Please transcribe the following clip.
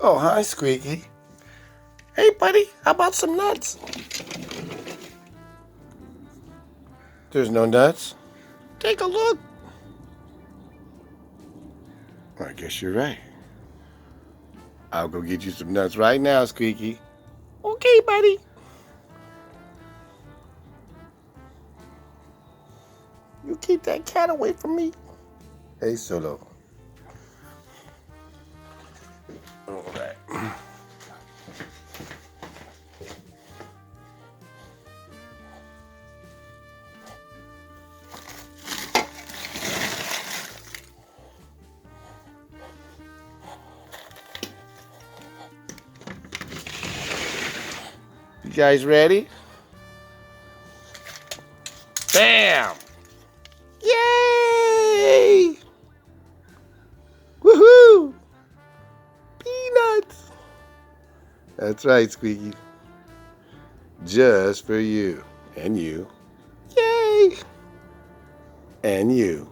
Oh, hi, Squeaky. Hey, buddy, how about some nuts? There's no nuts? Take a look. I guess you're right. I'll go get you some nuts right now, Squeaky. Okay, buddy. You keep that cat away from me. Hey, Solo. All right. You guys ready? Bam! Yay! Woohoo! Peanuts! That's right, Squeaky. Just for you. And you. Yay! And you.